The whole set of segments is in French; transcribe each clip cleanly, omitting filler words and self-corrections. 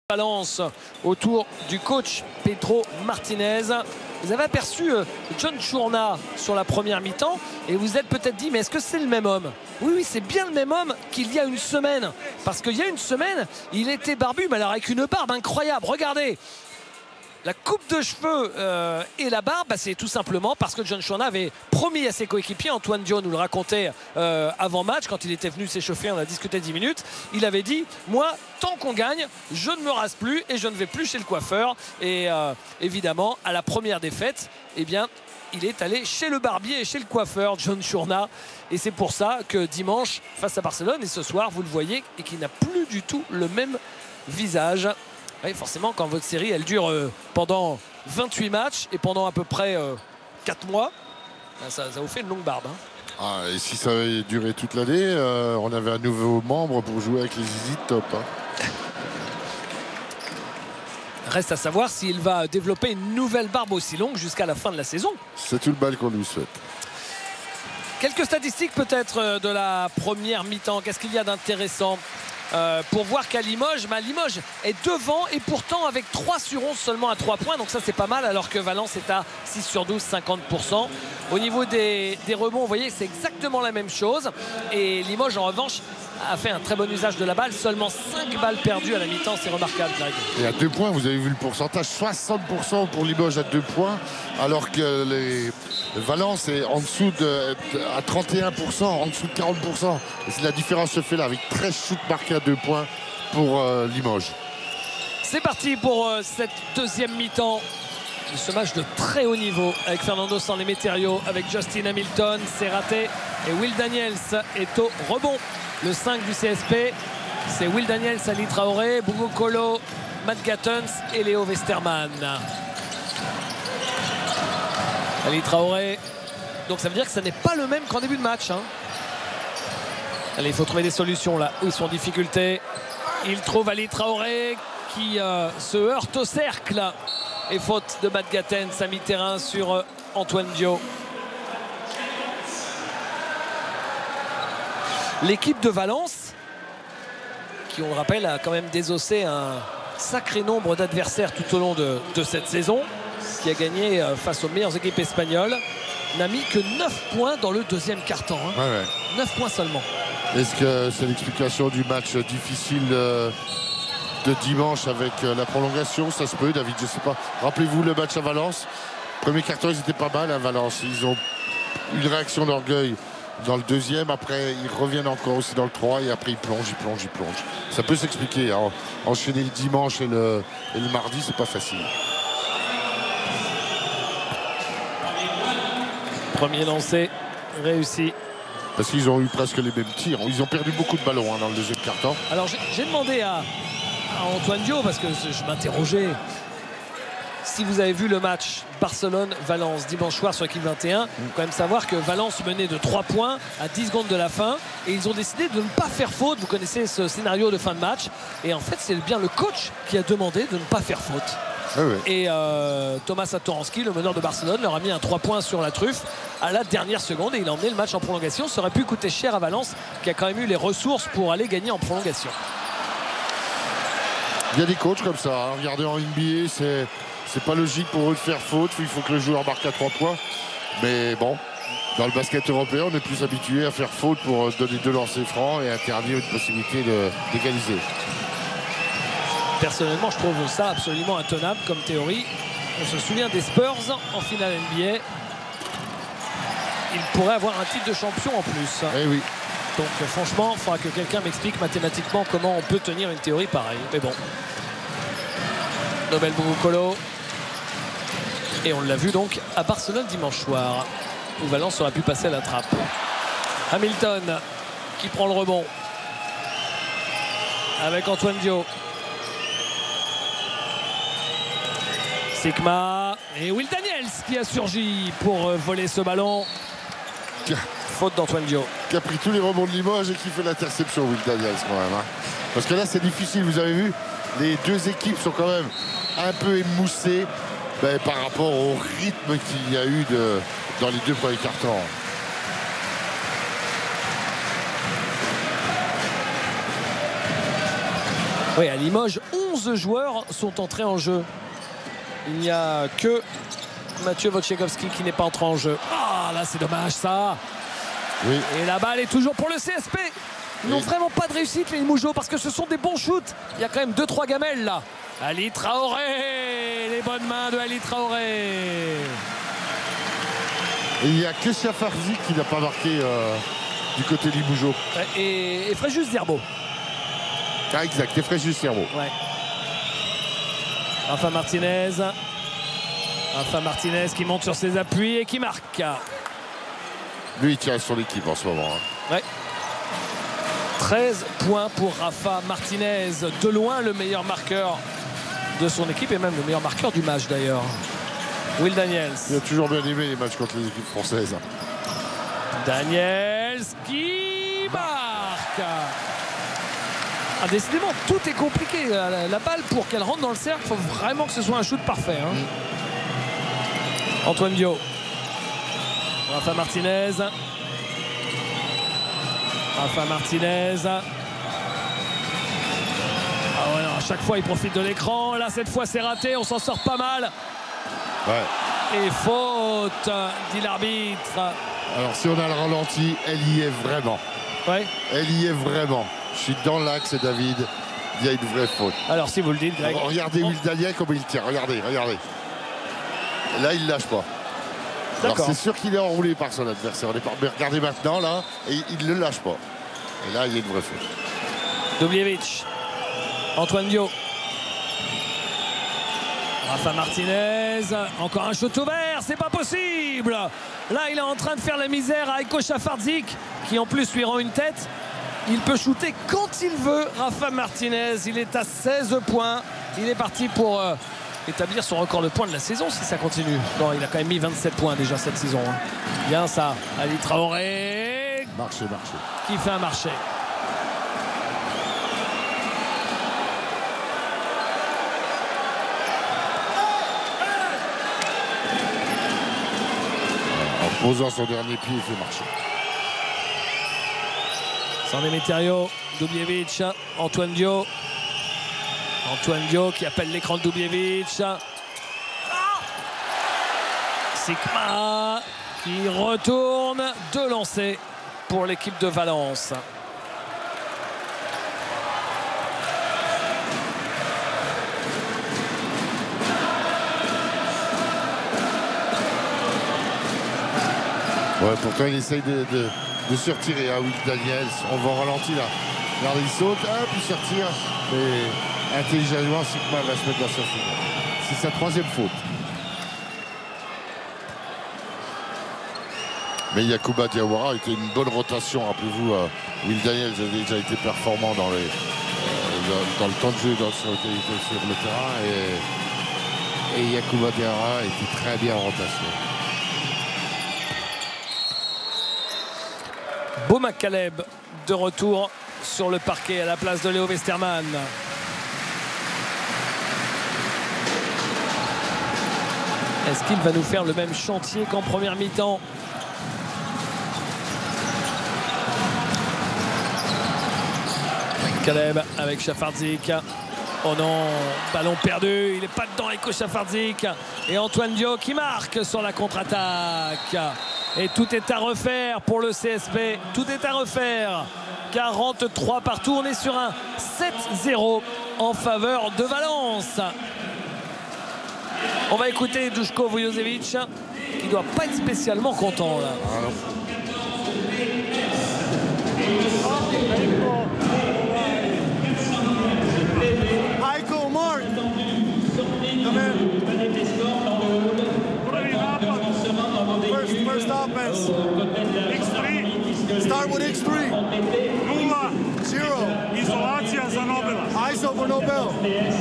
Balance autour du coach Pedro Martinez. Vous avez aperçu John Chourna sur la première mi-temps et vous êtes peut-être dit mais est-ce que c'est le même homme? Oui, c'est bien le même homme qu'il y a une semaine, parce qu'il y a une semaine il était barbu, mais alors avec une barbe incroyable. Regardez la coupe de cheveux et la barbe, c'est tout simplement parce que John Chourna avait promis à ses coéquipiers, Antoine Dio nous le racontait avant match, quand il était venu s'échauffer, on a discuté 10 minutes, il avait dit moi tant qu'on gagne je ne me rase plus et je ne vais plus chez le coiffeur. Et évidemment à la première défaite, eh bien il est allé chez le barbier et chez le coiffeur, John Chourna, et c'est pour ça que dimanche face à Barcelone et ce soir vous le voyez et qu'il n'a plus du tout le même visage. Oui, forcément, quand votre série elle dure pendant 28 matchs et pendant à peu près 4 mois, ça vous fait une longue barbe. Hein. Ah, et si ça avait duré toute l'année, on avait un nouveau membre pour jouer avec les Easy Top. Hein. Reste à savoir s'il va développer une nouvelle barbe aussi longue jusqu'à la fin de la saison. C'est tout le mal qu'on lui souhaite. Quelques statistiques peut-être de la première mi-temps. Qu'est-ce qu'il y a d'intéressant pour voir qu'à Limoges, Limoges est devant et pourtant avec 3 sur 11 seulement à 3 points, donc ça c'est pas mal, alors que Valence est à 6 sur 12, 50%. Au niveau des rebonds, vous voyez c'est exactement la même chose, et Limoges en revanche a fait un très bon usage de la balle, seulement 5 balles perdues à la mi-temps, c'est remarquable, Greg. Et à 2 points, vous avez vu le pourcentage, 60% pour Limoges à 2 points, alors que Valence est en dessous à 31%, en dessous de 40%. Et la différence se fait là, avec 13 shoots marqués à 2 points pour Limoges. C'est parti pour cette deuxième mi-temps. Ce match de très haut niveau avec Fernando Sanemeterio, avec Justin Hamilton, c'est raté. Et Will Daniels est au rebond. Le 5 du CSP, c'est Will Daniels, Ali Traoré, Bougo Kolo, Matt Gattens et Léo Westerman. Ali Traoré, donc ça veut dire que ça n'est pas le même qu'en début de match. Hein. Allez, il faut trouver des solutions là où ils sont en difficulté. Il trouve Ali Traoré qui se heurte au cercle. Et faute de Matt Gattens à mi-terrain sur Antoine Dio. L'équipe de Valence, qui on le rappelle a quand même désossé un sacré nombre d'adversaires tout au long de cette saison, qui a gagné face aux meilleures équipes espagnoles, n'a mis que 9 points dans le deuxième quart-temps. Hein. Ouais. 9 points seulement. Est-ce que c'est l'explication du match difficile de dimanche avec la prolongation? Ça se peut, David, je sais pas. Rappelez-vous le match à Valence. Premier quart-temps, ils étaient pas mal à Valence. Ils ont une réaction d'orgueil dans le deuxième. Après, ils reviennent encore aussi dans le 3 et après, ils plongent. Ça peut s'expliquer. Hein. Enchaîner le dimanche et le mardi, c'est pas facile. Premier lancé réussi. Parce qu'ils ont eu presque les mêmes tirs. Ils ont perdu beaucoup de ballons dans le deuxième quart-temps. Alors j'ai demandé à Antoine Dio, parce que je m'interrogeais, si vous avez vu le match Barcelone-Valence dimanche soir sur l'équipe 21, il faut quand même savoir que Valence menait de 3 points à 10 secondes de la fin et ils ont décidé de ne pas faire faute. Vous connaissez ce scénario de fin de match, et en fait c'est bien le coach qui a demandé de ne pas faire faute. Et Thomas Satoransky, le meneur de Barcelone, leur a mis un 3 points sur la truffe à la dernière seconde et il a emmené le match en prolongation. Ça aurait pu coûter cher à Valence, qui a quand même eu les ressources pour aller gagner en prolongation. Il y a des coachs comme ça. Hein. Regardez en NBA, c'est pas logique pour eux de faire faute. Il faut que le joueur marque à 3 points. Mais bon, dans le basket européen, on est plus habitué à faire faute pour donner 2 lancers francs et interdire une possibilité d'égaliser. Personnellement, je trouve ça absolument intenable comme théorie. On se souvient des Spurs en finale NBA. Ils pourraient avoir un titre de champion en plus. Eh oui. Donc franchement, il faudra que quelqu'un m'explique mathématiquement comment on peut tenir une théorie pareille. Mais bon. Nobel Bougoukolo. Et on l'a vu donc à Barcelone dimanche soir, où Valence aurait pu passer à la trappe. Hamilton qui prend le rebond. Avec Antoine Dio. Sigma et Will Daniels qui a surgi pour voler ce ballon. Faute d'Antoine Dio. Qui a pris tous les rebonds de Limoges et qui fait l'interception, Will Daniels quand même. Hein. Parce que là c'est difficile, vous avez vu, les deux équipes sont quand même un peu émoussées par rapport au rythme qu'il y a eu dans les 2 premiers quart-temps. Oui, à Limoges, 11 joueurs sont entrés en jeu. Il n'y a que Mathieu Wojciechowski qui n'est pas entré en jeu. Ah, là, c'est dommage, ça. Oui. Et la balle est toujours pour le CSP. Ils n'ont vraiment pas de réussite, les Mougeot, parce que ce sont des bons shoots. Il y a quand même 2-3 gamelles, là. Ali Traoré, les bonnes mains de Ali Traoré. Et il n'y a que Chafarzi qui n'a pas marqué du côté du Mougeot. Et Fréjus Zerbo. Ah, exact, et Fréjus Zerbo. Ouais. Rafa Martinez. Rafa Martinez qui monte sur ses appuis et qui marque. Lui, il tient son équipe en ce moment. Ouais. 13 points pour Rafa Martinez. De loin, le meilleur marqueur de son équipe et même le meilleur marqueur du match, d'ailleurs. Will Daniels. Il a toujours bien aimé les matchs contre les équipes françaises. Daniels qui marque. Ah, décidément, tout est compliqué. La balle, pour qu'elle rentre dans le cercle, il faut vraiment que ce soit un shoot parfait. Hein. Antoine Dio. Rafa Martinez. Rafa Martinez. Ah ouais, non, à chaque fois, il profite de l'écran. Là, cette fois, c'est raté. On s'en sort pas mal. Ouais. Et faute, dit l'arbitre. Alors, si on a le ralenti, elle y est vraiment. Ouais. Elle y est vraiment. Je suis dans l'axe, David. Il y a une vraie faute. Alors, si vous le dites, Greg. Regardez Will Daniel comme il tire. Regardez, regardez. Là, il ne lâche pas. Alors, c'est sûr qu'il est enroulé par son adversaire. Mais regardez maintenant, là, et il ne le lâche pas. Et là, il y a une vraie faute. Dubljevic. Antoine Dio. Rafa Martinez. Encore un shoot ouvert. C'est pas possible. Là, il est en train de faire la misère à Aiko Chafardzic, qui en plus lui rend une tête. Il peut shooter quand il veut. Rafa Martinez, il est à 16 points. Il est parti pour établir son record de points de la saison si ça continue. Non, il a quand même mis 27 points déjà cette saison. Hein. Bien ça. Ali Traoré. Marché, marché. Qui fait un marché. En posant son dernier pied, il fait marcher. San Emeterio, Dubljevic, Antoine Dio. Antoine Dio qui appelle l'écran de Dubljevic. Sikma qui retourne. 2 lancers pour l'équipe de Valence. Ouais, pourtant il essaye de se retirer à Will Daniels. On va au ralenti là. Regardez, il saute, puis se retire. Mais intelligemment, Sikma va se mettre dans sa faute. C'est sa 3e faute. Mais Yacouba Diawara était une bonne rotation. Rappelez-vous, Will Daniels a déjà été performant dans le temps de jeu sur le terrain. Et Yacouba Diawara était très bien en rotation. Beau McCaleb de retour sur le parquet à la place de Léo Westermann. Est-ce qu'il va nous faire le même chantier qu'en première mi-temps? McCaleb avec Chafardzic. Oh non, ballon perdu, il n'est pas dedans, Aiko Chafardzic. Et Antoine Dio qui marque sur la contre-attaque. Et tout est à refaire pour le CSP. Tout est à refaire. 43 partout. On est sur un 7-0 en faveur de Valence. On va écouter Duško Vujošević qui ne doit pas être spécialement content là. Aiko, Mark. Come in. First offense. X3. Start with X3. 0. Izolacija za Nobela. ISO for Nobel.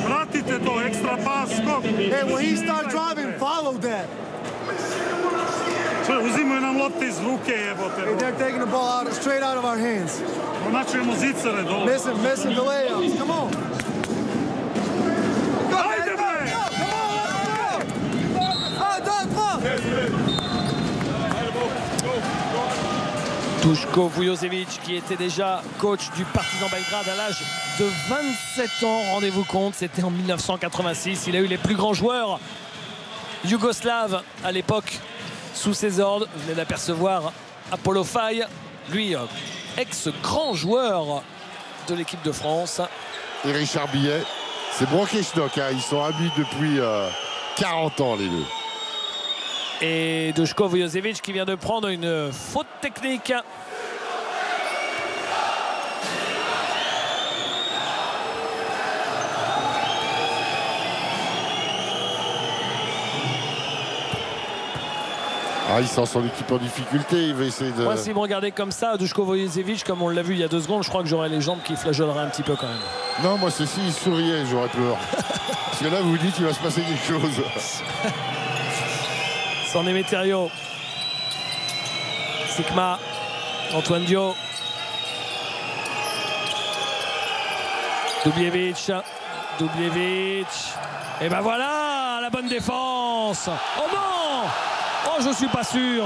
Pratite to, ekstra pas, skok. Hey, when he start driving, follow that. Sve, uzimaju nam lopte iz ruke, jebote. Hey, they're taking the ball straight out of our hands. Pronačujemo zicare dole. Missing the layups. Come on. Ajde, bre! Duško Vujošević qui était déjà coach du Partizan Belgrade à l'âge de 27 ans. Rendez-vous compte, c'était en 1986. Il a eu les plus grands joueurs yougoslaves à l'époque sous ses ordres. Vous venez d'apercevoir Apollo Faye, lui ex-grand joueur de l'équipe de France. Et Richard Billet, c'est Brockesnock, hein. Ils sont amis depuis 40 ans les deux. Et Duško Vujošević qui vient de prendre une faute technique. Ah, il sent son équipe en difficulté, il va essayer de... Moi, si vous me regardez comme ça, Duško Vujošević, comme on l'a vu il y a 2 secondes, je crois que j'aurais les jambes qui flageoleraient un petit peu quand même. Non, moi c'est s'il souriait, j'aurais peur. Parce que là, vous vous dites qu'il va se passer quelque chose. San Emeterio. Sikma. Antoine Dio. Dubljević. Et ben voilà, la bonne défense. Oh non! Oh, je suis pas sûr.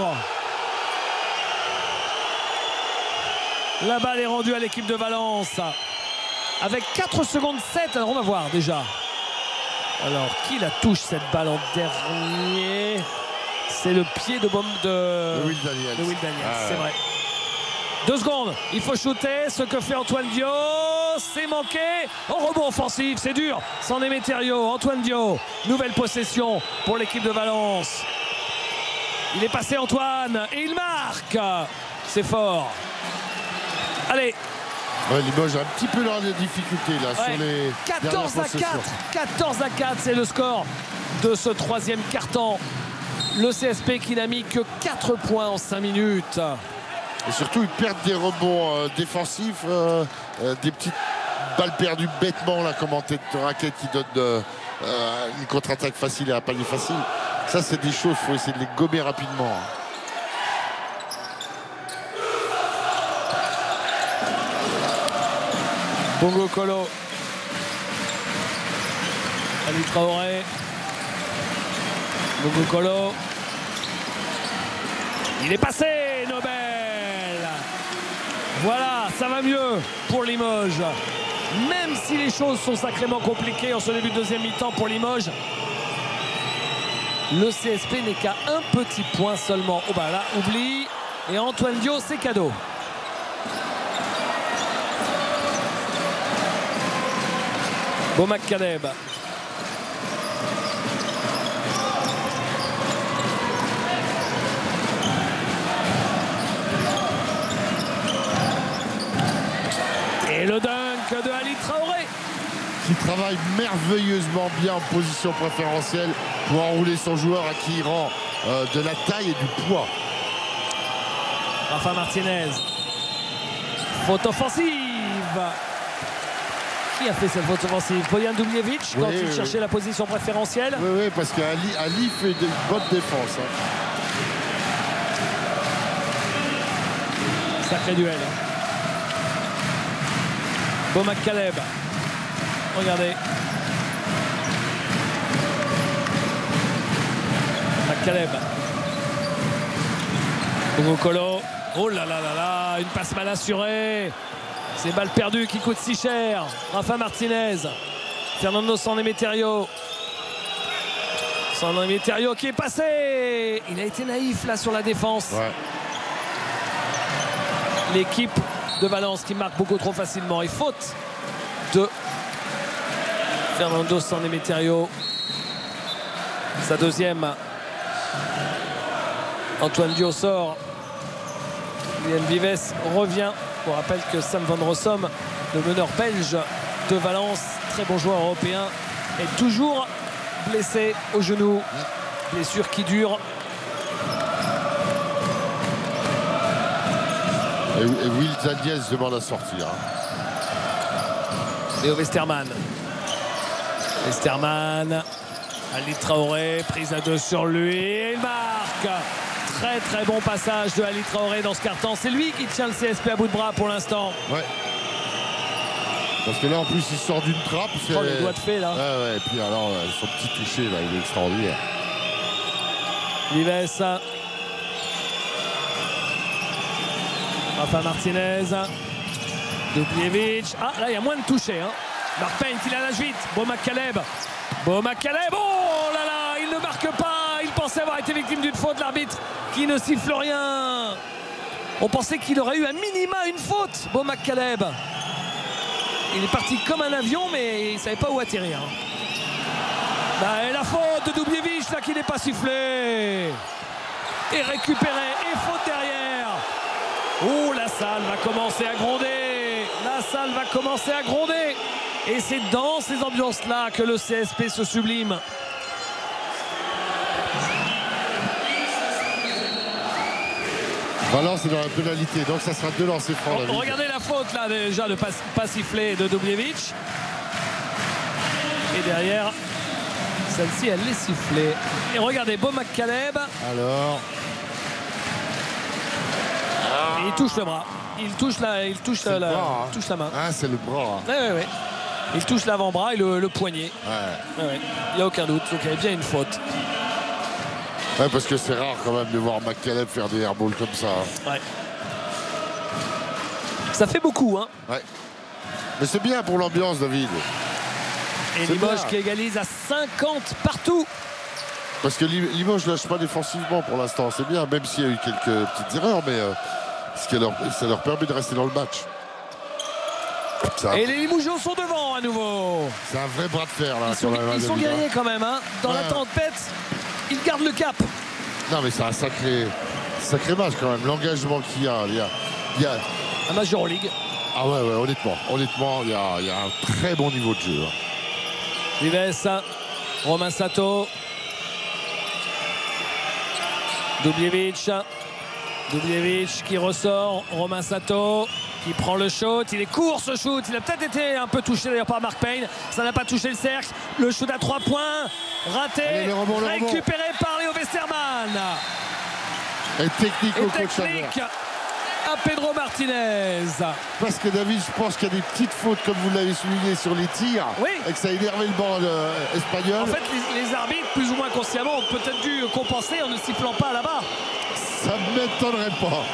La balle est rendue à l'équipe de Valence. Avec 4 secondes 7. Alors on va voir déjà. Alors qui la touche cette balle en dernier? C'est le pied de Will Daniels. C'est vrai. 2 secondes. Il faut shooter. Ce que fait Antoine Dio. C'est manqué. En rebond offensif. C'est dur. San Emeterio. Antoine Dio. Nouvelle possession pour l'équipe de Valence. Il est passé Antoine. Et il marque. C'est fort. Allez. Ouais, Limoges a un petit peu dans les difficultés là, Ouais. sur les 14 à 4. 14 à 4, c'est le score de ce 3e quart-temps. Le CSP qui n'a mis que 4 points en 5 minutes. Et surtout, ils perdent des rebonds défensifs, des petites balles perdues bêtement là, comme en tête de raquette qui donne une contre-attaque facile et un panier facile. Ça, c'est des choses, il faut essayer de les gommer rapidement. Bongo Kolo. Ali Traoré. Bongo Kolo. Il est passé, Nobel. Voilà, ça va mieux pour Limoges. Même si les choses sont sacrément compliquées en ce début de 2e mi-temps pour Limoges, le CSP n'est qu'à un petit point seulement. Oh bah là, oublie. Et Antoine Dio, c'est cadeau. Bomak Kadeb. Et le dunk de Ali Traoré. Qui travaille merveilleusement bien en position préférentielle pour enrouler son joueur à qui il rend de la taille et du poids. Rafa Martinez. Faute offensive. Qui a fait cette faute offensive? Bojan Dubljević quand il cherchait la position préférentielle. Oui, parce qu'Ali fait de bonnes défenses. Hein. Sacré duel. Bomak Kaleb. Regardez. Kaleb. Bongo Kolo. Oh là là là là, une passe mal assurée. Ces balles perdues qui coûtent si cher. Rafa Martinez. Fernando San Emeterio. San Emeterio qui est passé. Il a été naïf là sur la défense. Ouais. L'équipe de Valence qui marque beaucoup trop facilement. Et faute de Fernando San Emeterio. Sa 2e. Antoine Dio sort. Liam Vives revient. On rappelle que Sam van Rossum, le meneur belge de Valence, très bon joueur européen, est toujours blessé au genou. Blessure qui dure. Et Will Daniels demande à sortir. Léo Westermann. Westermann. Ali Traoré, prise à 2 sur lui. Et il marque. Très très bon passage de Ali Traoré dans ce quart-temps. C'est lui qui tient le CSP à bout de bras pour l'instant. Ouais. Parce que là en plus il sort d'une trappe. Oh, les doigts de fée là. Ouais, et puis alors son petit toucher là, il est extraordinaire. Vives. Rafa Martinez. Dubljevic. Ah, là, il y a moins de touchés. Hein. Mark Payne qui la nage vite. Bomak Kaleb. Bomak Kaleb. Oh là là, il ne marque pas. Il pensait avoir été victime d'une faute. L'arbitre qui ne siffle rien. On pensait qu'il aurait eu à minima une faute. Bomak Kaleb. Il est parti comme un avion, mais il ne savait pas où atterrir. Bah, et la faute de Dubljevic, là, qui n'est pas sifflée. Et récupéré. Et faute derrière. Oh, la salle va commencer à gronder. La salle va commencer à gronder. Et c'est dans ces ambiances-là que le CSP se sublime. Valence est dans la pénalité, donc ça sera 2 lancers francs. Regardez la faute là déjà de pas siffler de Dubljevic. Et derrière, celle-ci elle est sifflée. Et regardez Bomak Kaleb. Alors. Et il touche le bras. Il touche la main. Ah, c'est le bras. Ouais. Il touche l'avant-bras et le poignet. Ouais. Il n'y a aucun doute. Donc il y avait bien une faute. Ouais, parce que c'est rare quand même de voir McCaleb faire des airballs comme ça. Ouais. Ça fait beaucoup, hein. Ouais. Mais c'est bien pour l'ambiance, David. Et Limoges qui égalise à 50 partout. Parce que Limoges ne lâche pas défensivement pour l'instant. C'est bien, même s'il y a eu quelques petites erreurs, mais ça leur permet de rester dans le match. Et les Limougeaux sont devant à nouveau. C'est un vrai bras de fer là. Ils sont guerriers quand même, hein. Dans la tempête, ils gardent le cap. Non mais c'est un sacré match quand même. L'engagement qu'il y a. Il y a... Un match Euroleague. Ah ouais, honnêtement, il y a un très bon niveau de jeu. Vives, Romain Sato. Dubljevic qui ressort. Romain Sato qui prend le shoot. Il est court ce shoot. Il a peut-être été un peu touché d'ailleurs par Mark Payne. Ça n'a pas touché le cercle. Le shoot à 3 points. Raté. Allez, le rebond. Récupéré par Léo Westermann. Et technique au coach à Pedro Martinez. Parce que David, je pense qu'il y a des petites fautes, comme vous l'avez souligné, sur les tirs. Oui. Et que ça a énervé le banc espagnol. En fait, les arbitres, plus ou moins consciemment, ont peut-être dû compenser en ne sifflant pas là-bas. Ça ne m'étonnerait pas.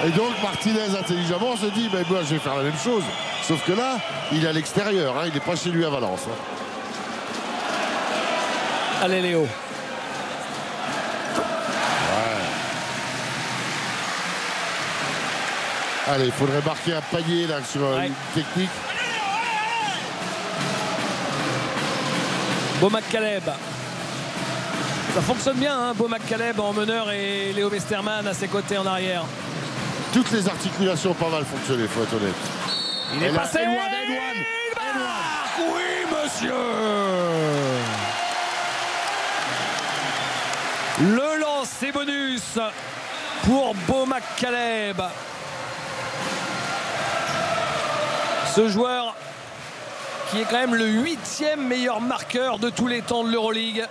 Et donc Martinez intelligemment se dit moi je vais faire la même chose. Sauf que là, il est à l'extérieur, hein, il n'est pas chez lui à Valence. Hein. Allez Léo. Ouais. Allez, il faudrait marquer un panier là sur une technique. Bomak Kaleb. Ça fonctionne bien, hein, Bomak Kaleb en meneur et Léo Westermann à ses côtés en arrière. Toutes les articulations ont pas mal fonctionné, il faut être honnête. Il est passé. Edouard. Oui, monsieur. Le lancer bonus pour Bomak Kaleb. Ce joueur qui est quand même le 8e meilleur marqueur de tous les temps de l'Euroleague.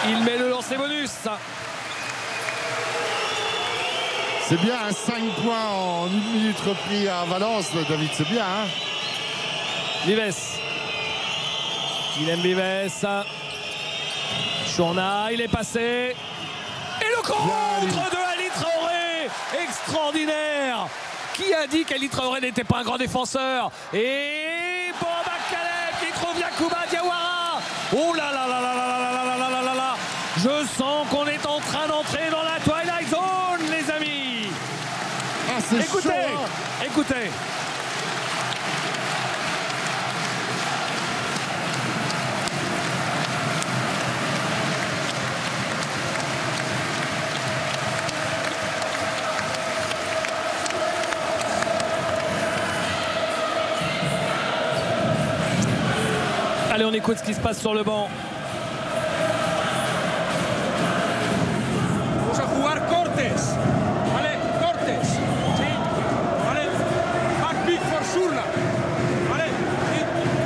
Il met le lancer bonus. C'est bien un 5 points en 1 minute repris à Valence, David, c'est bien. Hein, Vives. Guilhem Vives. Chourna, il est passé. Et le contre de Ali Traoré. Extraordinaire. Qui a dit qu'Ali Traoré n'était pas un grand défenseur? Et Bomak Kaleb qui trouve Yacouba Diawara. Oh là là là là là là là là là là là. Je sens qu'on est en train d'entrer dans la Twilight Zone, les amis. Ah, c'est écoutez, chaud, hein. Écoutez. Allez, on écoute ce qui se passe sur le banc. Vamos a jugar cortes. Vale, cortes. Sí. Vale. Back pick for Surla. Vale.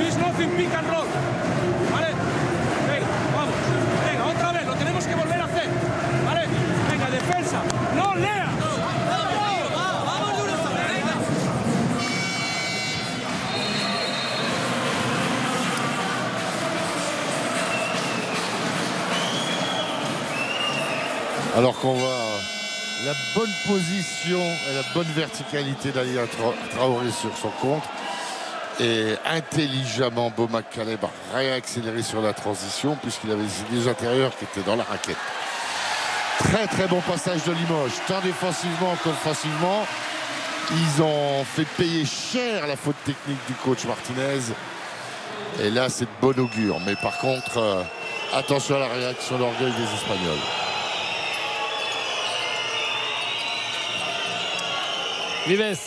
This nothing pick and roll. Vale. Venga, vamos. Venga, otra vez. Lo tenemos que volver a hacer. Vale. Venga, defensa. No leas. Vamos de una sola. Venga. Alors qu'on voit la bonne position et la bonne verticalité d'Ali Traoré sur son compte. Et intelligemment, Bomac Kaleb a réaccéléré sur la transition puisqu'il avait les intérieurs qui étaient dans la raquette. Très très bon passage de Limoges, tant défensivement qu'offensivement. Ils ont fait payer cher la faute technique du coach Martinez. Et là, c'est de bon augure. Mais par contre, attention à la réaction d'orgueil des Espagnols. Vives.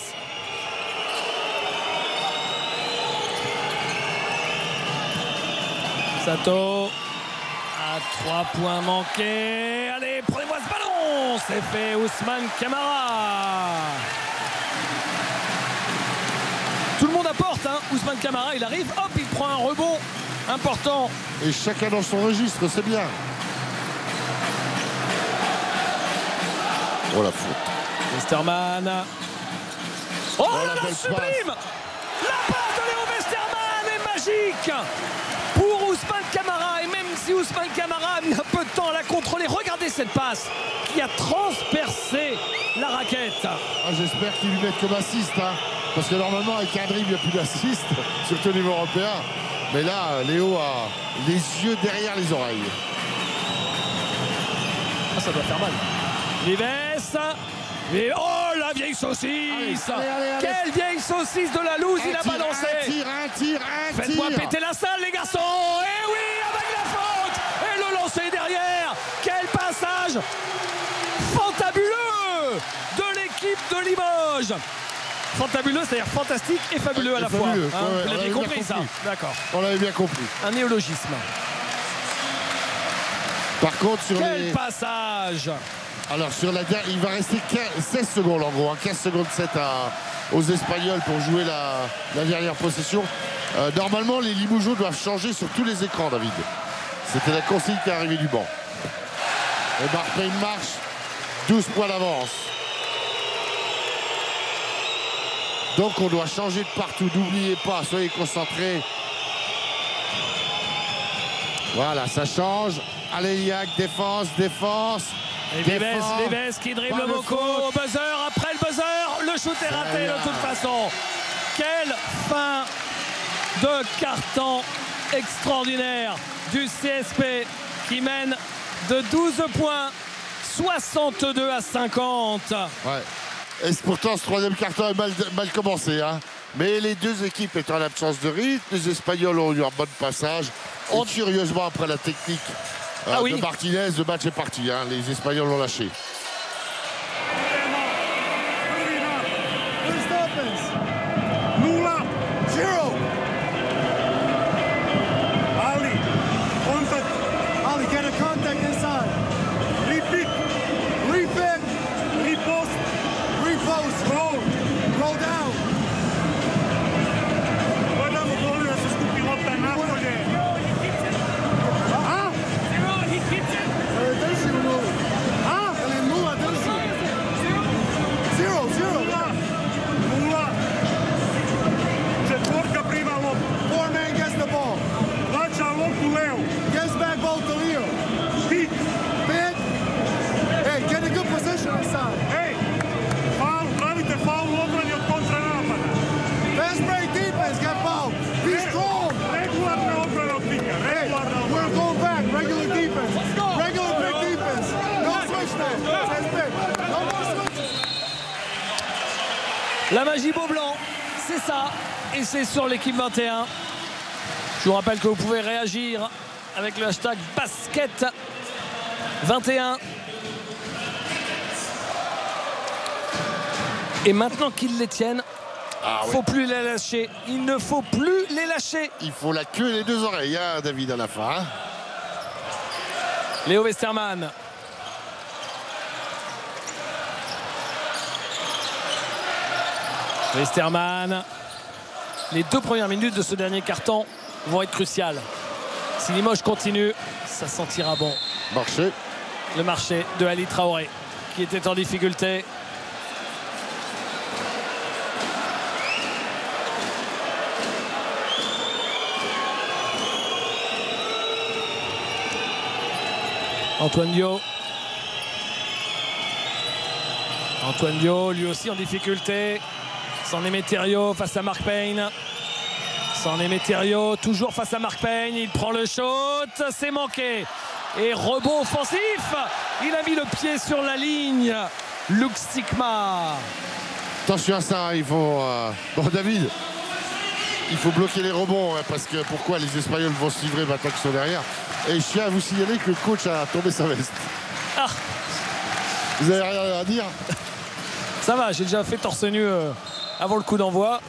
Sato. À 3 points manqués. Allez, prenez-moi ce ballon. C'est fait, Ousmane Camara. Tout le monde apporte, hein. Ousmane Camara, il arrive, hop, il prend un rebond important. Et chacun dans son registre, c'est bien. Oh la faute. Westerman. Oh, la belle sublime. La passe de Léo Westerman est magique pour Ousmane Camara. Et même si Ousmane Camara a mis un peu de temps à la contrôler, regardez cette passe qui a transpercé la raquette. Ah, j'espère qu'il lui met comme assist, hein, parce que normalement avec un dribble il n'y a plus d'assist, surtout au niveau européen. Mais là, Léo a les yeux derrière les oreilles. Ah, ça doit faire mal. Vives. Et oh, la vieille saucisse. Allez. Quelle vieille saucisse de la loose, il a balancé. Un tir. Faites-moi péter la salle, les garçons. Et oui, avec la faute. Et le lancer derrière. Quel passage fantabuleux de l'équipe de Limoges. Fantabuleux, c'est-à-dire fantastique et fabuleux à la fois. Fabuleux, hein, ouais, vous l'avez compris, ça. D'accord. On l'avait bien compris. Un néologisme. Par contre, sur Quel passage. Alors, sur la dernière, il va rester 16 secondes en gros, hein, 15 secondes 7 aux Espagnols pour jouer la dernière possession. Normalement, les Limougeaux doivent changer sur tous les écrans, David. C'était la consigne qui est arrivée du banc. Et Marpay marche, 12 points d'avance. Donc on doit changer de partout, n'oubliez pas, soyez concentrés. Voilà, ça change. Allez, Yac, défense. Et Vives qui dribble Moko au buzzer, après le buzzer, le shoot est raté de toute façon. Quelle fin de carton extraordinaire du CSP qui mène de 12 points, 62 à 50. Ouais. Et pourtant, ce troisième carton est mal commencé, hein. Mais les deux équipes étaient en absence de rythme. Les Espagnols ont eu un bon passage. Et curieusement, après la technique de Martinez, le match est parti, hein. Les Espagnols l'ont lâché. Ali, get a contact inside. Repeat, repost, roll down. Gledamo, volio se skupi lopta napolje. Aha! Drži u nuli. Ili nula drži. Zero. Nula. Četvorka prima loptu. Four man gets the ball. Vraća loptu Leo. Gets back ball to Leo. Pit. Hey, get a good position inside. Ej, pravite faul u odbrani od kontranapada. Fast break defense, get fouled. Be strong. Regularna odbrana od pika. Hey, we're going back. Regular defense. Regular big defense. No switch there. Fast break. No more switches. La magie Beaublanc, c'est ça. Et c'est sur l'équipe 21. Je vous rappelle que vous pouvez réagir avec le hashtag basket 21. Et maintenant qu'ils les tiennent, faut plus les lâcher. Il ne faut plus les lâcher. Il faut la queue et les deux oreilles, hein, David, à la fin. Hein. Léo Westerman. Westerman. Les 2 premières minutes de ce dernier carton vont être cruciales. Si Limoges continue, ça sentira bon. Marché. Le marché de Ali Traoré qui était en difficulté. Antoine Dio. Antoine Dio, lui aussi en difficulté. San Emeterio face à Mark Payne. San Emeterio toujours face à Mark Payne. Il prend le shoot, c'est manqué. Et rebond offensif. Il a mis le pied sur la ligne. Luke Sikma. Attention à ça, il faut... Bon, David, il faut bloquer les rebonds, hein, parce que pourquoi les Espagnols vont se livrer maintenant qu'ils sont derrière. Et je tiens à vous signaler que le coach a tombé sa veste. Ah. Vous avez rien à dire? Ça va, j'ai déjà fait torse nu avant le coup d'envoi.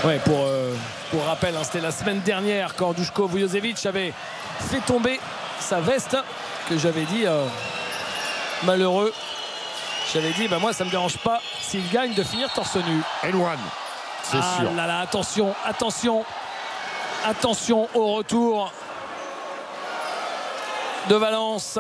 Ouais, pour rappel, hein, c'était la semaine dernière quand Duško Vujošević avait fait tomber sa veste, que j'avais dit malheureux. J'avais dit, bah moi ça me dérange pas s'il gagne de finir torse nu. N1, c'est sûr. Là là, attention, attention, attention au retour de Valence.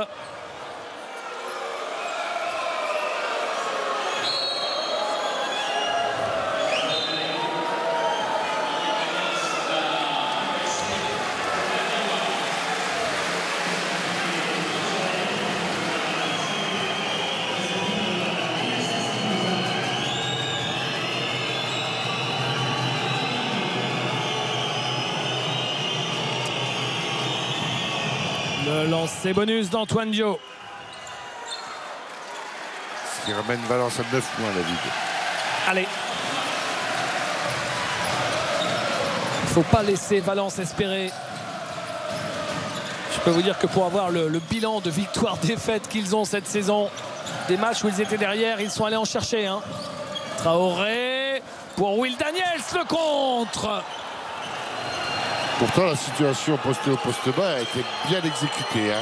Le lancer bonus d'Antoine Dio. Ce qui ramène Valence à 9 points, David. Allez. Il ne faut pas laisser Valence espérer. Je peux vous dire que pour avoir le bilan de victoires-défaites qu'ils ont cette saison, des matchs où ils étaient derrière, ils sont allés en chercher. Hein. Traoré pour Will Daniels, le contre. Pourtant, la situation poste haut, poste bas a été bien exécutée. Hein.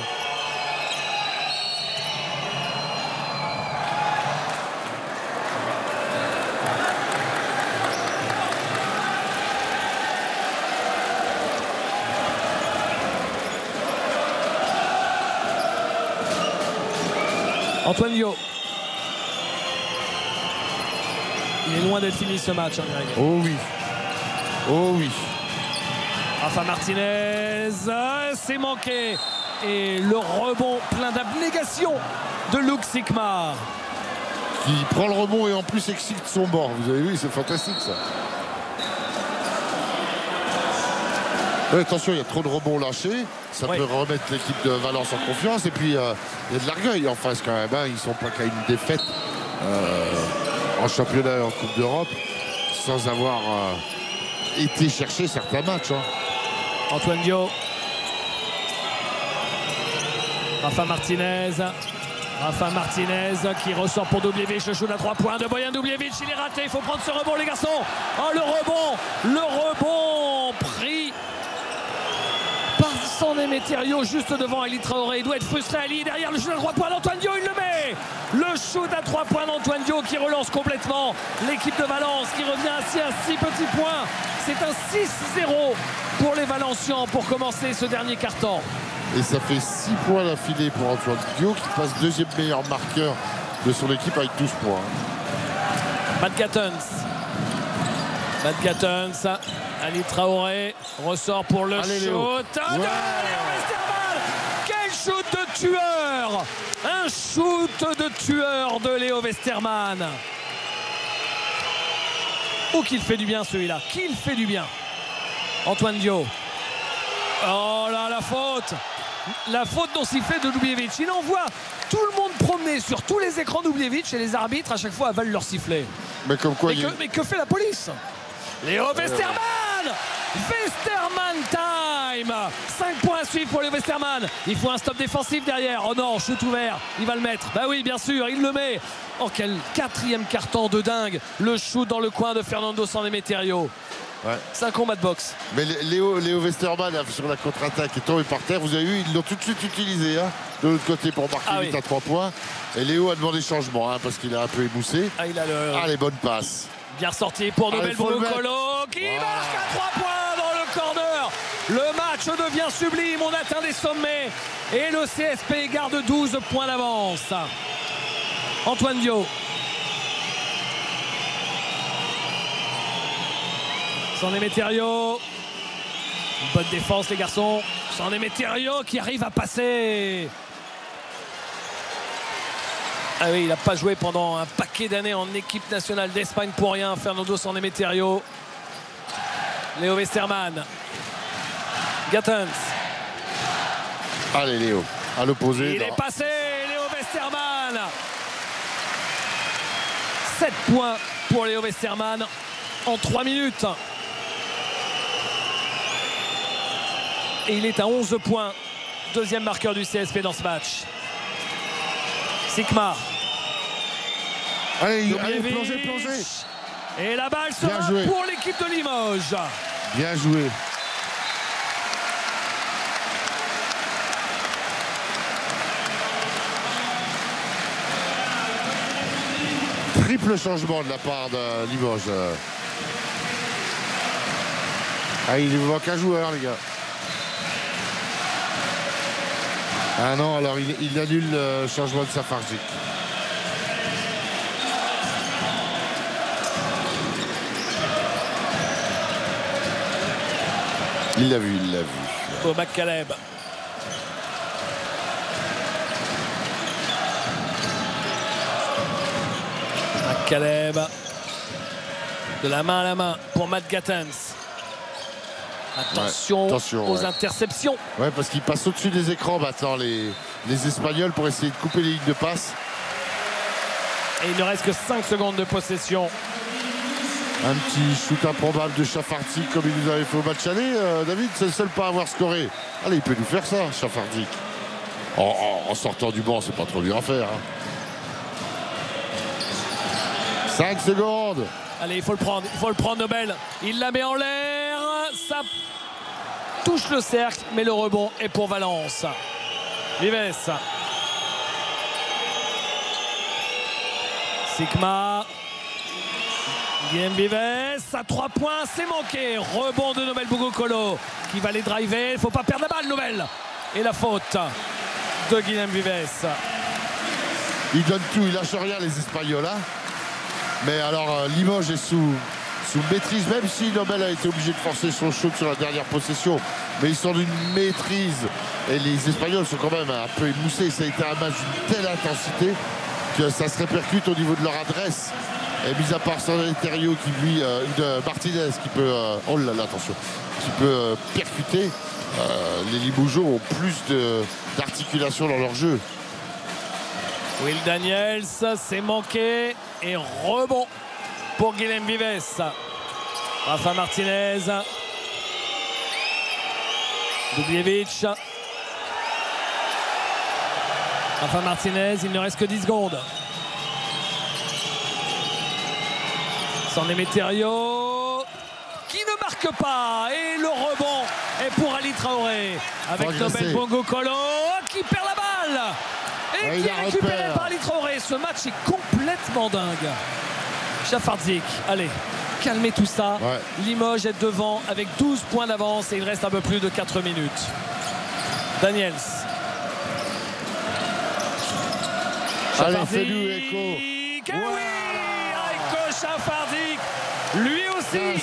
Antoine Dio. Il est loin d'être fini ce match. Hein, oh oui. Oh oui. Rafa Martinez, c'est manqué. Et le rebond plein d'abnégation de Luke Sikma. Qui prend le rebond et en plus excite son bord. Vous avez vu, c'est fantastique ça. Attention, il y a trop de rebonds lâchés. Ça peut remettre l'équipe de Valence en confiance. Et puis, il y a de l'argueil en face quand même. Hein. Ils ne sont pas qu'à une défaite en championnat et en Coupe d'Europe sans avoir été chercher certains matchs. Hein. Antoine Dio. Rafa Martinez. Rafa Martinez qui ressort pour Dubljević. Le shoot à 3 points de Bojan Dubljević. Il est raté. Il faut prendre ce rebond, les garçons. Oh, le rebond pris par San Emeterio juste devant Ali Traoré. Il doit être frustré, Ali. Derrière le shoot à 3 points d'Antoine Dio. Il le met. Le shoot à 3 points d'Antoine Dio qui relance complètement l'équipe de Valence qui revient ainsi à 6 petits points. C'est un 6-0 pour les Valencians pour commencer ce dernier quart-temps. Et ça fait 6 points d'affilée pour Antoine Dio qui passe deuxième meilleur marqueur de son équipe avec 12 points. Matt Gattens. Matt Gattens. Ali Traoré ressort pour le shoot. Léo. Léo Westermann. Quel shoot de tueur! Un shoot de tueur de Léo Westermann. Oh, qu'il fait du bien celui-là. Qu'il fait du bien. Antoine Dio. Oh là, la faute. La faute dont s'il fait de Dubljević. Il envoie tout le monde promener sur tous les écrans Dubljević et les arbitres à chaque fois avalent leur sifflet. Mais comme quoi, mais que fait la police? Léo Westermann. Westermann time. 5 points à suivre pour Léo Westermann. Il faut un stop défensif derrière. Oh non, shoot ouvert. Il va le mettre. Bah oui, bien sûr, il le met. Oh, quel quatrième carton de dingue. Le shoot dans le coin de Fernando San Emeterio. Ouais. 5 combats de boxe. Mais Léo Westermann sur la contre-attaque est tombé par terre. Vous avez vu, ils l'ont tout de suite utilisé hein, de l'autre côté pour marquer vite à 3 points. Et Léo a demandé changement hein, parce qu'il a un peu émoussé. Il a les bonnes passes. Bien sorti pour Nobel Brocolo qui marque à 3 points dans le corner. Le match devient sublime. On atteint des sommets. Et le CSP garde 12 points d'avance. Antoine Dio. San Emeterio. Une bonne défense, les garçons. San Emeterio qui arrive à passer. Ah oui, il n'a pas joué pendant un paquet d'années en équipe nationale d'Espagne pour rien. Fernando San Emeterio. Léo Westermann. Gatens. Allez, Léo, à l'opposé. Il est passé, Léo Westermann. 7 points pour Léo Westermann en 3 minutes. Et il est à 11 points. Deuxième marqueur du CSP dans ce match. Sikma. Allez, plongez. Et la balle sera pour l'équipe de Limoges. Bien joué. Triple changement de la part de Limoges. Ah, il ne manque un joueur, les gars. Ah non, alors il annule le changement de Safardzic. Il l'a vu. Au McCaleb. McCaleb. De la main à la main pour Matt Gatens. Attention aux interceptions. Ouais, parce qu'ils passent au-dessus des écrans maintenant, les Espagnols, pour essayer de couper les lignes de passe. Et il ne reste que 5 secondes de possession. Un petit shoot improbable de Safardzic comme il nous avait fait au match aller. David, c'est le seul pas à avoir scoré. Allez, il peut nous faire ça, Safardzic. En sortant du banc, c'est pas trop dur à faire. 5 secondes. Allez, il faut le prendre, Nobel. Il la met en l'air. Ça touche le cercle, mais le rebond est pour Valence. Vives. Sikma. Guillaume Vives à 3 points, c'est manqué. Rebond de Nobel Bugokolo qui va les driver. Il ne faut pas perdre la balle, Nobel. Et la faute de Guillaume Vives. Il donne tout, il lâche rien, les Espagnols. Hein. Mais alors, Limoges est sous maîtrise, même si Nobel a été obligé de forcer son shoot sur la dernière possession. Mais ils sont d'une maîtrise. Et les Espagnols sont quand même un peu émoussés. Ça a été un match d'une telle intensité que ça se répercute au niveau de leur adresse. Et mis à part San Emeterio qui lui, de Martinez qui peut, oh là là, attention, qui peut percuter, les Limougeaux ont plus d'articulation dans leur jeu. Will Daniels, c'est manqué et rebond pour Guillaume Vives. Rafa Martinez. Dubljevic. Rafa Martinez, il ne reste que 10 secondes. San Emeterio qui ne marque pas et le rebond est pour Ali Traoré avec Nobel Bugokolo qui perd la balle et qui est récupéré par Ali Traoré. Ce match est complètement dingue. Safardzic, allez, calmez tout ça. Ouais. Limoges est devant avec 12 points d'avance et il reste un peu plus de 4 minutes. Daniels. Allez, fais-nous écho. Safardzic, lui aussi,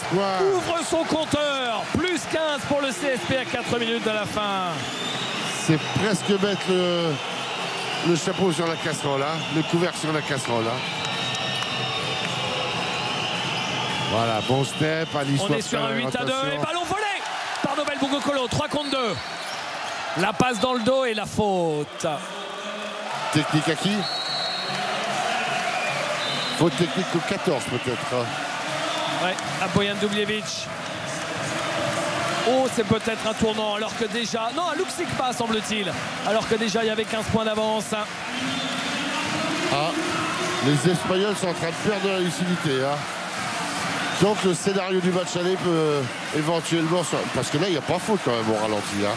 ouvre son compteur. Plus 15 pour le CSP à 4 minutes de la fin. C'est presque mettre le chapeau sur la casserole, hein, le couvercle sur la casserole. Hein. Voilà, bon step. Alice. On est sur un 8-2 et ballon volé par Nobel Bugokolo. 3 contre 2. La passe dans le dos et la faute. Technique à qui? Faute technique au 14 peut-être. Ouais, à Bojan Dubljevic. Oh, c'est peut-être un tournant alors que déjà... Non, à Luxikpa semble-t-il. Alors que déjà il y avait 15 points d'avance. Ah, les Espagnols sont en train de perdre de la lucidité. Hein. Donc le scénario du match aller peut éventuellement... Parce que là, il n'y a pas faute quand même au ralenti. Hein.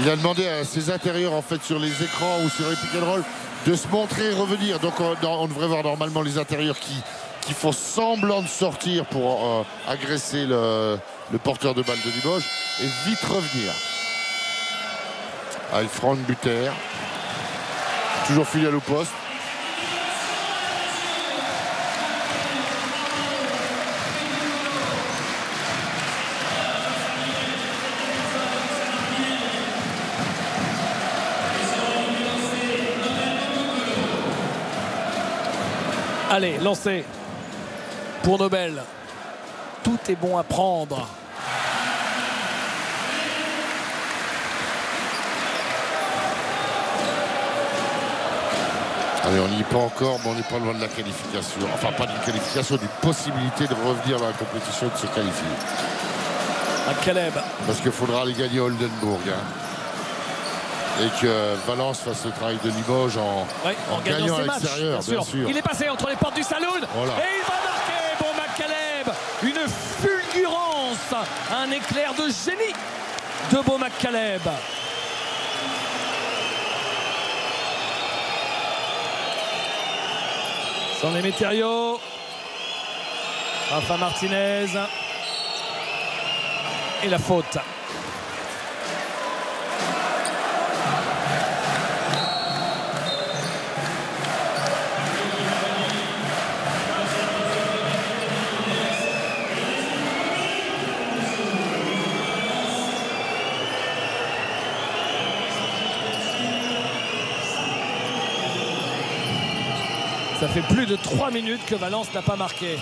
Il a demandé à ses intérieurs, en fait, sur les écrans ou sur les pick and roll, de se montrer et revenir. Donc on devrait voir normalement les intérieurs qui font semblant de sortir pour agresser le porteur de balle de Limoges et vite revenir. Avec Franck Buter, toujours fidèle au poste. Allez, lancé pour Nobel. Tout est bon à prendre. Allez, on n'y est pas encore, mais on n'est pas loin de la qualification. Enfin, pas d'une qualification, d'une possibilité de revenir dans la compétition et de se qualifier. McCaleb. Parce qu'il faudra aller gagner Oldenburg. Et que Valence fasse le travail de Limoges en gagnant à l'extérieur, bien sûr. Il est passé entre les portes du saloon. Voilà. Et il va marquer pour McCaleb. Une fulgurance, un éclair de génie de Beau McCaleb. Sans les Métériaux. Rafa Martinez. Et la faute. Ça fait plus de 3 minutes que Valence n'a pas marqué.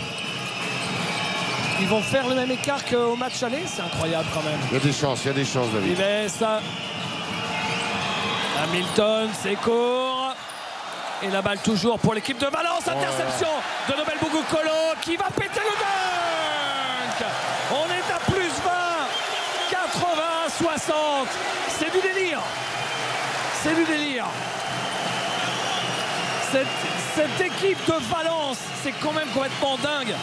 Ils vont faire le même écart qu'au match aller. C'est incroyable quand même. Il y a des chances, David. Vives. Hamilton, c'est court. Et la balle toujours pour l'équipe de Valence. Interception de Nobel Bougou-Kolo qui va péter le dunk. On est à plus 20, 80, 60. C'est du délire. C'est du délire. Cette équipe de Valence, c'est quand même complètement dingue,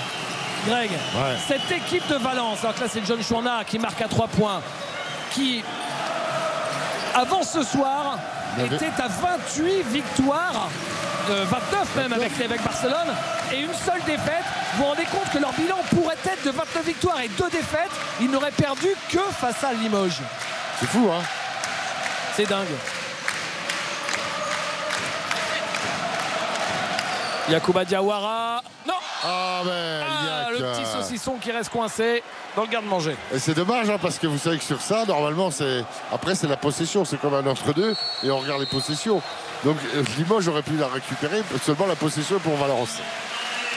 Greg. Ouais. Cette équipe de Valence, alors que là c'est John Chourna qui marque à 3 points, qui, avant ce soir, était à 28 victoires, 29 même avec Barcelone, et une seule défaite. Vous vous rendez compte que leur bilan pourrait être de 29 victoires et 2 défaites. Ils n'auraient perdu que face à Limoges. C'est fou, hein? C'est dingue. Yacouba Diawara. Non. Le petit saucisson qui reste coincé dans le garde-manger. Et c'est dommage, hein, parce que vous savez que sur ça, normalement, après c'est la possession. C'est comme un entre-deux et on regarde les possessions. Donc Limoges aurait pu la récupérer, seulement la possession est pour Valence.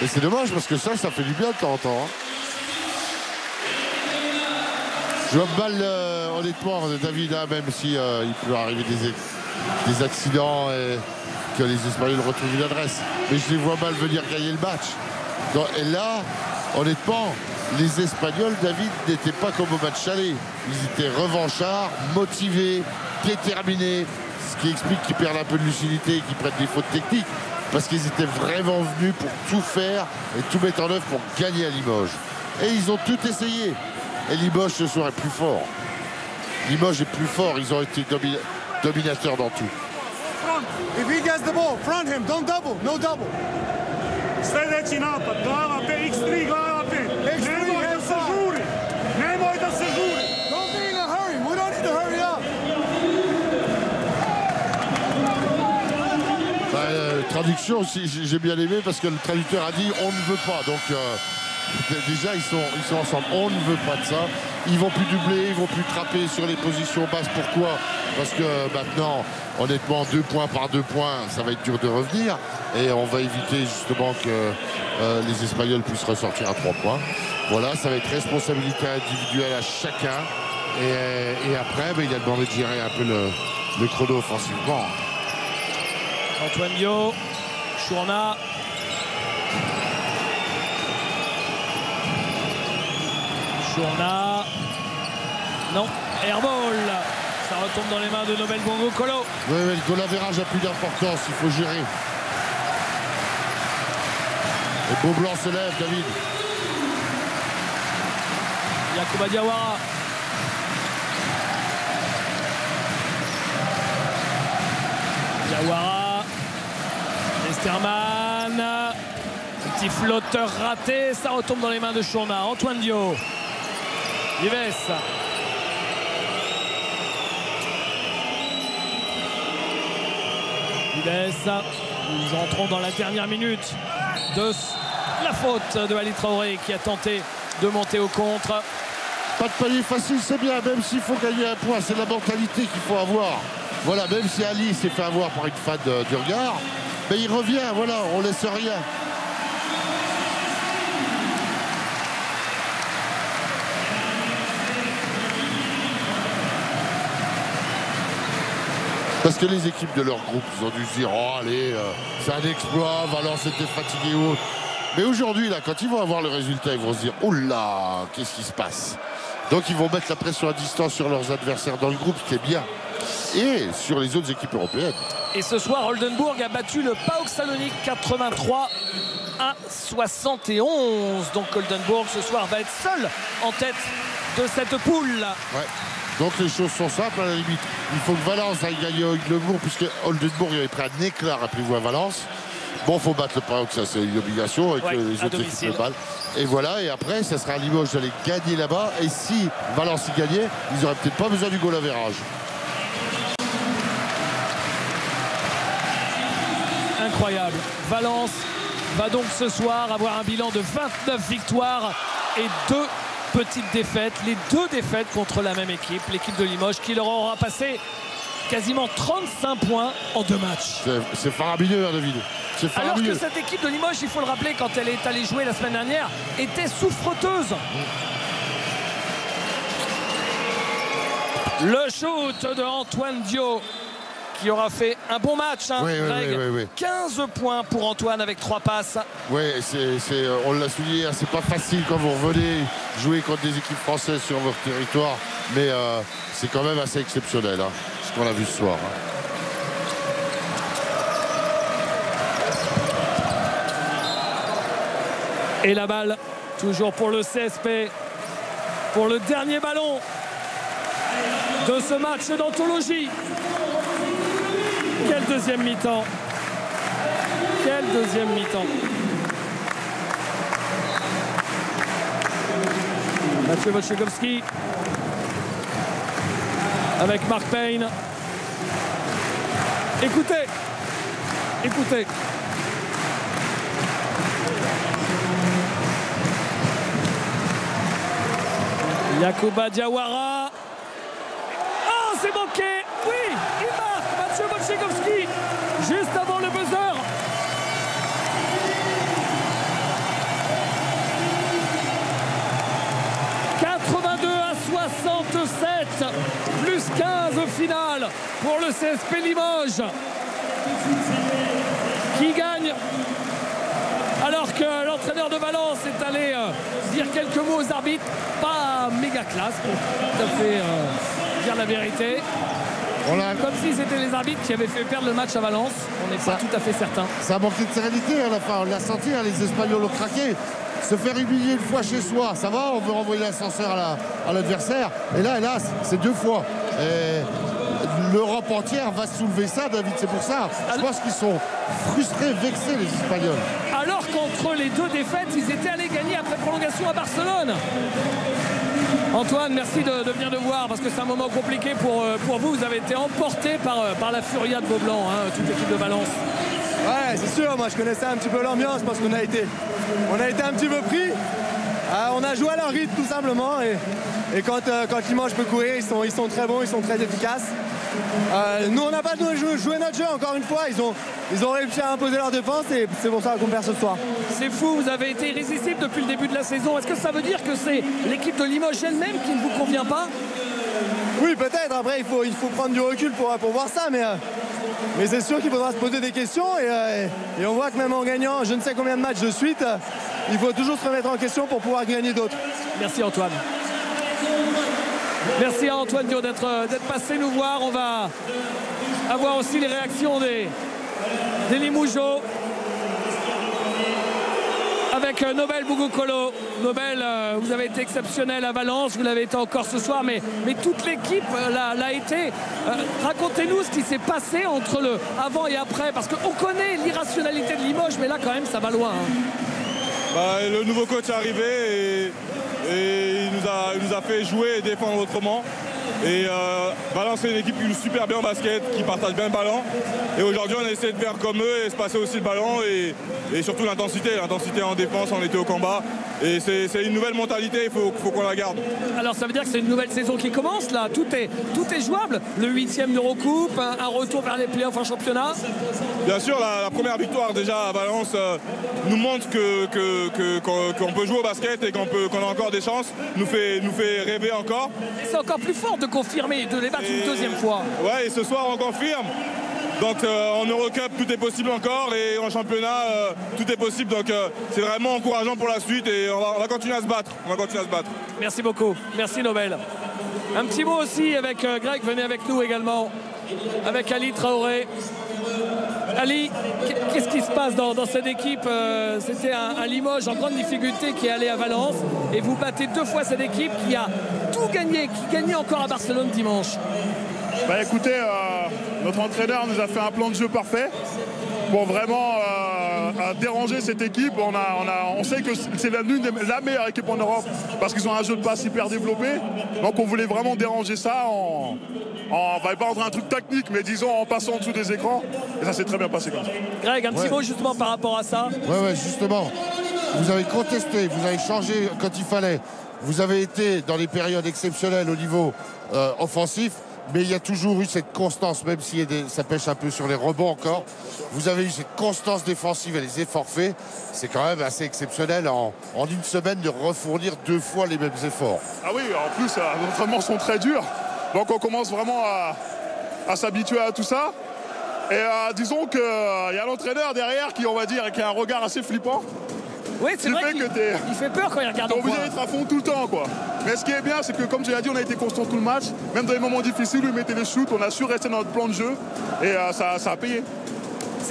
Et c'est dommage parce que ça fait du bien de temps en temps. Hein. Je vois mal, honnêtement, David, hein, même si il peut arriver des accidents et que les Espagnols retrouvent une adresse. Mais je les vois mal venir gagner le match. Donc, et là, honnêtement, les Espagnols, David, n'étaient pas comme au match aller. Ils étaient revanchards, motivés, déterminés. Ce qui explique qu'ils perdent un peu de lucidité et qu'ils prennent des fautes techniques. Parce qu'ils étaient vraiment venus pour tout faire et tout mettre en œuvre pour gagner à Limoges. Et ils ont tout essayé. Et Limoges ce soir est plus fort. Limoges est plus fort. Ils ont été dominateurs dans tout. If he gets the ball, front him, don't double, no double. Sljedeći napad, gledate, X3 gledate. Nemoj da se žuri. Nemoj da se žuri. Don't be in a hurry. We don't need to hurry up. Traduction, j'ai bien aimé parce que le traducteur a dit on ne veut pas. Donc déjà ils sont ensemble. On ne veut pas de ça. Ils vont plus doubler, ils vont plus trapper sur les positions basses. Pourquoi? Parce que maintenant, honnêtement, 2 points par 2 points, ça va être dur de revenir. Et on va éviter justement que les Espagnols puissent ressortir à 3 points. Voilà, ça va être responsabilité individuelle à chacun. Et après, il a demandé de gérer un peu le chrono offensivement. Antoine Dio, Chourna. Chourna. Non, airball. Ça retombe dans les mains de Nobel Bougou-Kolo. Oui, le goal average a plus d'importance, il faut gérer. Et Beaublanc se lève, David. Yacouba Diawara. Diawara, Westerman, petit flotteur raté, ça retombe dans les mains de Chourna. Antoine Dio, Vives, nous entrons dans la dernière minute de la faute de Ali Traoré qui a tenté de monter au contre. Pas de palier facile, c'est bien, même s'il faut gagner un point, c'est la mentalité qu'il faut avoir. Voilà, même si Ali s'est fait avoir par une fan du regard, mais il revient, voilà, on laisse rien. Parce que les équipes de leur groupe, ils ont dû se dire, oh allez, c'est un exploit, Valence était fatigué ou autre. Mais aujourd'hui, là, quand ils vont avoir le résultat, ils vont se dire, oh là, qu'est-ce qui se passe? Donc ils vont mettre la pression à distance sur leurs adversaires dans le groupe, ce qui est bien. Et sur les autres équipes européennes. Et ce soir, Oldenburg a battu le PAOK Salonique 83-71. Donc Oldenburg, ce soir, va être seul en tête de cette poule. Ouais. Donc les choses sont simples à la limite. Il faut que Valence aille gagner Oldenburg, puisque Oldenburg avait pris un éclat, rappelez-vous, à Valence. Bon, il faut battre le PAOK, ça c'est une obligation avec les autres équipes de balle. Et voilà, et après, ça sera à Limoges d'aller gagner là-bas. Et si Valence y gagnait, ils n'auraient peut-être pas besoin du goal average. Incroyable. Valence va donc ce soir avoir un bilan de 29 victoires et 2 petites défaites. Les 2 défaites contre la même équipe, l'équipe de Limoges, qui leur aura passé quasiment 35 points en 2 matchs. C'est faramineux, hein, David. Alors que cette équipe de Limoges, il faut le rappeler, quand elle est allée jouer la semaine dernière, était souffreteuse. Le shoot de Antoine Dio, qui aura fait un bon match, hein, Greg. Oui. 15 points pour Antoine avec 3 passes. Oui, on l'a souligné, hein, c'est pas facile quand vous revenez jouer contre des équipes françaises sur votre territoire, mais c'est quand même assez exceptionnel, hein, ce qu'on a vu ce soir. Hein. Et la balle, toujours pour le CSP, pour le dernier ballon de ce match d'anthologie. Quel deuxième mi-temps! Quel deuxième mi-temps! Mathieu Wojciechowski avec Mark Payne. Écoutez, écoutez. Yacouba Diawara. Oh, c'est manqué. Oui, il marque. Mathieu Wojciechowski juste avant le buzzer. Plus 15 au final pour le CSP Limoges qui gagne alors que l'entraîneur de Valence est allé dire quelques mots aux arbitres. Pas méga classe pour tout à fait dire la vérité. Comme si c'était les arbitres qui avaient fait perdre le match à Valence. On n'est pas tout à fait certain. Ça a manqué de sérénité à la fin. On l'a senti, hein, les Espagnols ont craqué. Se faire humilier une fois chez soi, ça va, on veut renvoyer l'ascenseur à l'adversaire. Et là, hélas, c'est 2 fois. L'Europe entière va soulever ça, David, c'est pour ça. Je pense qu'ils sont frustrés, vexés, les Espagnols. Alors qu'entre les 2 défaites, ils étaient allés gagner après prolongation à Barcelone. Antoine, merci de venir nous voir parce que c'est un moment compliqué pour vous. Vous avez été emporté par la furia de Beaublanc, hein, toute l'équipe de Valence. Ouais, c'est sûr, moi je connaissais un petit peu l'ambiance parce qu'on a été un petit peu pris. On a joué à leur rythme tout simplement et quand Limoges peut courir, ils sont très bons, ils sont très efficaces. Nous on n'a pas joué notre jeu encore une fois, ils ont réussi à imposer leur défense et c'est pour ça qu'on perd ce soir. C'est fou, vous avez été irrésistible depuis le début de la saison. Est-ce que ça veut dire que c'est l'équipe de Limoges elle-même qui ne vous convient pas? Oui, peut-être, après il faut prendre du recul pour voir ça, mais c'est sûr qu'il faudra se poser des questions et on voit que même en gagnant je ne sais combien de matchs de suite, il faut toujours se remettre en question pour pouvoir gagner d'autres. Merci Antoine. Merci à Antoine Dio d'être passé nous voir. On va avoir aussi les réactions des Limougeaux. avec Nobel Bougoucolo. Nobel, vous avez été exceptionnel à Valence, vous l'avez été encore ce soir, mais toute l'équipe l'a été. Racontez-nous ce qui s'est passé entre le avant et après, parce qu'on connaît l'irrationalité de Limoges, mais là quand même ça va loin. Le nouveau coach est arrivé et il nous a fait jouer et défendre autrement. Et Valence, c'est une équipe qui joue super bien au basket, qui partage bien le ballon. Et aujourd'hui, on a essayé de faire comme eux et se passer aussi le ballon. Et surtout l'intensité en défense, on était au combat. Et c'est une nouvelle mentalité, il faut qu'on la garde. Alors ça veut dire que c'est une nouvelle saison qui commence là, tout est jouable. Le 8e d'Eurocoupe, un retour vers les playoffs en championnat. Bien sûr, la première victoire déjà à Valence nous montre qu'on peut jouer au basket et qu'on a encore des chances, nous fait rêver encore. Et c'est encore plus fort de confirmer, de les battre une deuxième fois. Ouais, et ce soir on confirme. Donc en Eurocup tout est possible encore et en championnat tout est possible. Donc c'est vraiment encourageant pour la suite et on va continuer à se battre. Merci beaucoup. Merci Nobel. Un petit mot aussi avec Greg, venez avec nous également. Avec Ali Traoré. Ali, qu'est-ce qui se passe dans cette équipe? C'était un Limoges en grande difficulté qui est allé à Valence et vous battez 2 fois cette équipe qui a tout gagné, qui gagnait encore à Barcelone dimanche. Écoutez, notre entraîneur nous a fait un plan de jeu parfait pour vraiment déranger cette équipe. On sait que c'est la meilleure équipe en Europe parce qu'ils ont un jeu de passe hyper développé. Donc on voulait vraiment déranger ça on va pas rentrer un truc technique, mais disons en passant en dessous des écrans. Et ça s'est très bien passé comme ça. Greg, un petit mot justement par rapport à ça. Ouais, justement. Vous avez contesté, vous avez changé quand il fallait. Vous avez été dans les périodes exceptionnelles au niveau offensif. Mais il y a toujours eu cette constance, même si ça pêche un peu sur les rebonds encore. Vous avez eu cette constance défensive et les efforts faits. C'est quand même assez exceptionnel en une semaine de refournir 2 fois les mêmes efforts. Ah oui, en plus, nos entraînements sont très durs. Donc on commence vraiment à s'habituer à tout ça. Et disons qu'il y a l'entraîneur derrière qui, on va dire, qui a un regard assez flippant. Oui, c'est vrai qu'il fait peur quand il regarde. On est obligé d'être à fond tout le temps, quoi. Mais ce qui est bien, c'est que comme je l'ai dit, on a été constant tout le match. Même dans les moments difficiles où ils mettaient les shoots, on a su rester dans notre plan de jeu. Et ça a payé.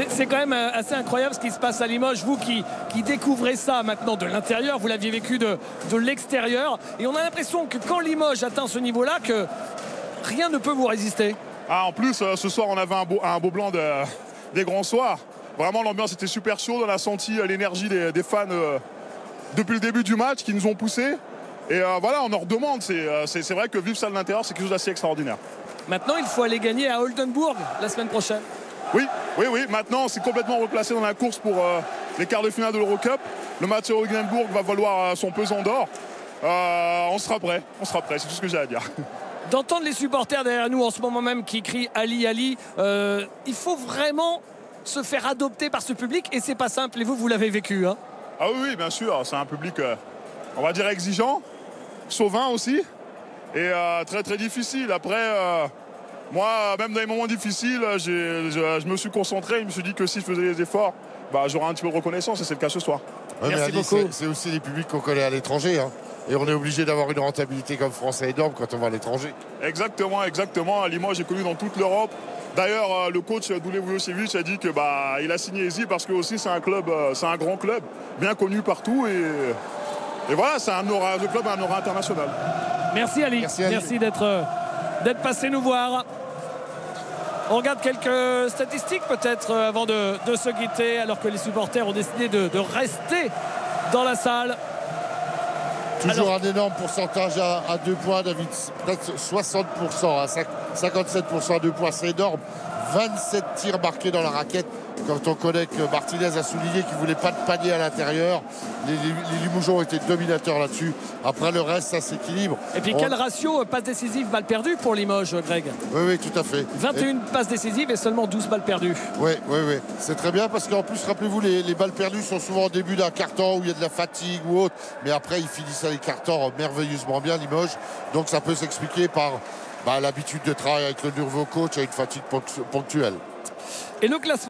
C'est quand même assez incroyable ce qui se passe à Limoges. Vous qui découvrez ça maintenant de l'intérieur, vous l'aviez vécu de l'extérieur. Et on a l'impression que quand Limoges atteint ce niveau-là, que rien ne peut vous résister. En plus, ce soir, on avait un beau blanc des grands soirs. Vraiment, l'ambiance était super chaude. On a senti l'énergie des fans depuis le début du match qui nous ont poussés. Et voilà, on en redemande. C'est vrai que vivre ça de l'intérieur, c'est quelque chose d'assez extraordinaire. Maintenant, il faut aller gagner à Oldenburg la semaine prochaine. Oui. Maintenant, c'est complètement replacé dans la course pour les quarts de finale de l'Eurocup. Le match à Oldenburg va valoir son pesant d'or. On sera prêt. C'est tout ce que j'ai à dire. D'entendre les supporters derrière nous en ce moment même qui crient Ali, Ali, il faut vraiment se faire adopter par ce public et c'est pas simple. Et vous l'avez vécu, hein? Ah oui, bien sûr. C'est un public, on va dire, exigeant, chauvin aussi et très très difficile. Après, moi, même dans les moments difficiles, je me suis concentré. Je me suis dit que si je faisais les efforts, j'aurais un petit peu de reconnaissance et c'est le cas ce soir. Ouais, merci beaucoup. C'est aussi les publics qu'on connaît à l'étranger, hein. Et on est obligé d'avoir une rentabilité comme Français énorme quand on va à l'étranger. Exactement. Limoges est connu dans toute l'Europe. D'ailleurs, le coach Dule Vujocevic a dit que il a signé ici parce que aussi c'est un grand club, bien connu partout et voilà, le club a un aura international. Merci Ali. Merci d'être passé nous voir. On regarde quelques statistiques peut-être avant de se quitter, alors que les supporters ont décidé de rester dans la salle. Toujours un énorme pourcentage à 2 points, David. Peut-être 60%, à 57% à 2 points, c'est énorme. 27 tirs marqués dans la raquette. Quand on connaît que Martinez a souligné qu'il ne voulait pas de panier à l'intérieur, les Limougeons étaient dominateurs là-dessus. Après le reste, ça s'équilibre. Et puis quel ratio passe décisive, balle perdue pour Limoges, Greg? Oui, tout à fait. 21 passes décisives et seulement 12 balles perdues. Oui. C'est très bien parce qu'en plus, rappelez-vous, les balles perdues sont souvent au début d'un quart-temps où il y a de la fatigue ou autre. Mais après, ils finissent les quart-temps merveilleusement bien, Limoges. Donc ça peut s'expliquer par l'habitude de travail avec le nouveau coach à une fatigue ponctuelle. Et le classement